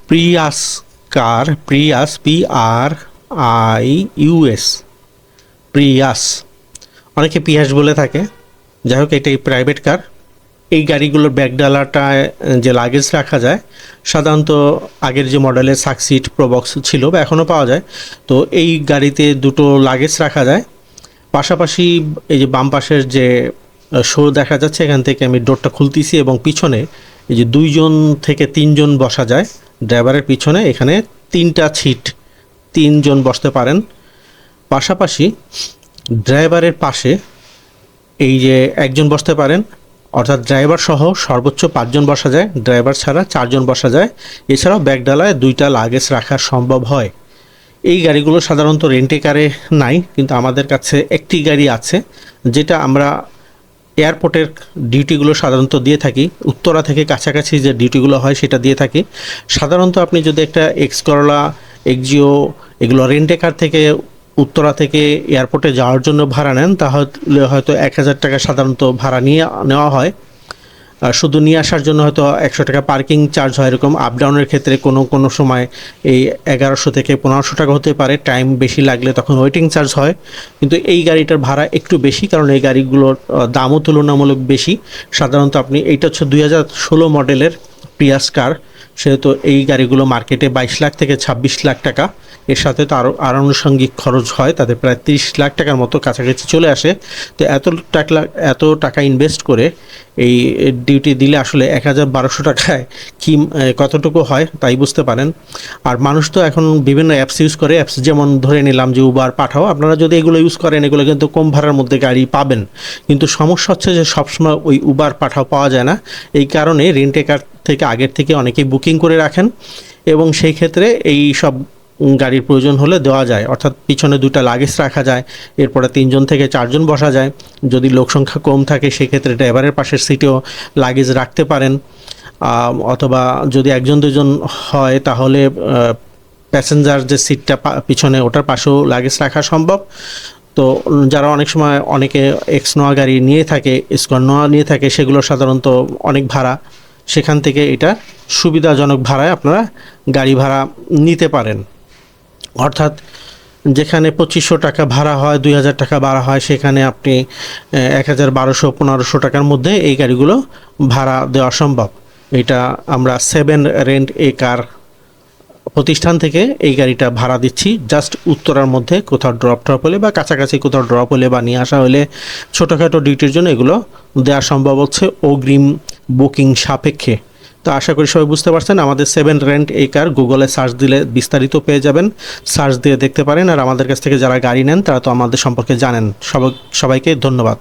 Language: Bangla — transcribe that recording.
প্রিয়াস কার, প্রিয়াস PRIUS, প্রিয়াস, অনেকে পিয়াস বলে থাকে। যাই হোক, এটাই প্রাইভেট কার। এই গাড়িগুলোর ব্যাকডালাটায় যে লাগেজ রাখা যায়, সাধারণত আগের যে মডেলের সাকসিট প্রবক্স ছিল বা এখনও পাওয়া যায়, তো এই গাড়িতে দুটো লাগেজ রাখা যায়। পাশাপাশি এই যে বাম পাশের যে শো দেখা যাচ্ছে, এখান থেকে আমি ডোরটা খুলতেছি এবং পিছনে এই যে 2 থেকে 3 বসা যায় ড্রাইভারের পিছনে। এখানে 3টা সিট, 3 বসতে পারেন। পাশাপাশি ড্রাইভারের পাশে এই যে 1 বসতে পারেন, অর্থাৎ ড্রাইভার সহ সর্বোচ্চ 5 বসা যায়, ড্রাইভার ছাড়া 4 বসা যায়। এছাড়াও ব্যাকডালায় 2টা লাগেজ রাখা সম্ভব হয়। এই গাড়িগুলো সাধারণত রেন্টে কারে নাই, কিন্তু আমাদের কাছে একটি গাড়ি আছে যেটা আমরা এয়ারপোর্টের ডিউটিগুলো সাধারণত দিয়ে থাকি। উত্তরা থেকে কাছাকাছি যে ডিউটিগুলো হয় সেটা দিয়ে থাকি। সাধারণত আপনি যদি একটা এক্স করলা, এক্সজিও এগুলো রেন্টে কার থেকে উত্তরা থেকে এয়ারপোর্টে যাওয়ার জন্য ভাড়া নেন, তাহলে হয়তো 1000 টাকা সাধারণত ভাড়া নেওয়া হয়। শুধু নিয়ে আসার জন্য হয়তো 100 টাকা পার্কিং চার্জ হয়। এরকম আপ ডাউনের ক্ষেত্রে কোনো কোনো সময় এই 1100 থেকে 1500 টাকা হতে পারে। টাইম বেশি লাগলে তখন ওয়েটিং চার্জ হয়। কিন্তু এই গাড়িটার ভাড়া একটু বেশি, কারণ এই গাড়িগুলোর দামও তুলনামূলক বেশি। সাধারণত আপনি, এইটা হচ্ছে 2016 মডেলের প্রিয়াস কার, সেহেতু এই গাড়িগুলো মার্কেটে 22 লাখ থেকে 26 লাখ টাকা। এর সাথে তো আরও আনুষঙ্গিক খরচ হয়, তাতে প্রায় 30 লাখ টাকার মতো কাছাকাছি চলে আসে। তো এত টাকা ইনভেস্ট করে এই ডিউটি দিলে আসলে 1200 টাকায় কি কতটুকু হয় তাই বুঝতে পারেন। আর মানুষ তো এখন বিভিন্ন অ্যাপস ইউজ করে, অ্যাপস যেমন ধরে নিলাম যে উবার, পাঠাও। আপনারা যদি এগুলো ইউজ করেন, এগুলো কিন্তু কম ভাড়ার মধ্যে গাড়ি পাবেন। কিন্তু সমস্যা হচ্ছে যে সবসময় ওই উবার, পাঠাও পাওয়া যায় না। এই কারণে রেন্টে কার থেকে আগের থেকে অনেকেই বুকিং করে রাখেন, এবং সেই ক্ষেত্রে এই সব গাড়ির প্রয়োজন হলে দেওয়া যায়। অর্থাৎ পিছনে 2টা লাগেজ রাখা যায়, এরপরে 3 থেকে 4 বসা যায়। যদি লোক সংখ্যা কম থাকে সেক্ষেত্রে ড্রাইভারের পাশের সিটেও লাগেজ রাখতে পারেন, অথবা যদি 1-2 হয় তাহলে প্যাসেঞ্জার যে সিটটা পিছনে, ওটার পাশেও লাগেজ রাখা সম্ভব। তো যারা অনেক সময় অনেকে এক্স নোয়া গাড়ি নিয়ে থাকে, স্কোয়ার নোয়া নিয়ে থাকে, সেগুলো সাধারণত অনেক ভাড়া, সেখান থেকে এটা সুবিধাজনক ভাড়ায় আপনারা গাড়ি ভাড়া নিতে পারেন। অর্থাৎ যেখানে 2500 টাকা ভাড়া হয়, 2000 টাকা ভাড়া হয়, সেখানে আপনি 1200-1500 টাকার মধ্যে এই গাড়িগুলো ভাড়া দেওয়া সম্ভব। এটা আমরা 7 রেন্ট এ কার প্রতিষ্ঠান থেকে এই গাড়িটা ভাড়া দিচ্ছি। জাস্ট উত্তরার মধ্যে কোথাও ড্রপ হলে বা কাছাকাছি কোথাও ড্রপ হলে বা নিয়ে আসা হলে ছোটোখাটো ডিউটির জন্য এগুলো দেওয়া সম্ভব হচ্ছে অগ্রিম বুকিং সাপেক্ষে। তো আশা করি সবাই বুঝতে পারছেন। আমাদের 7 রেন্ট এই কার গুগলে সার্চ দিলে বিস্তারিত পেয়ে যাবেন, সার্চ দিয়ে দেখতে পারেন। আর আমাদের কাছ থেকে যারা গাড়ি নেন তারা তো আমাদের সম্পর্কে জানেন। সবাইকে ধন্যবাদ।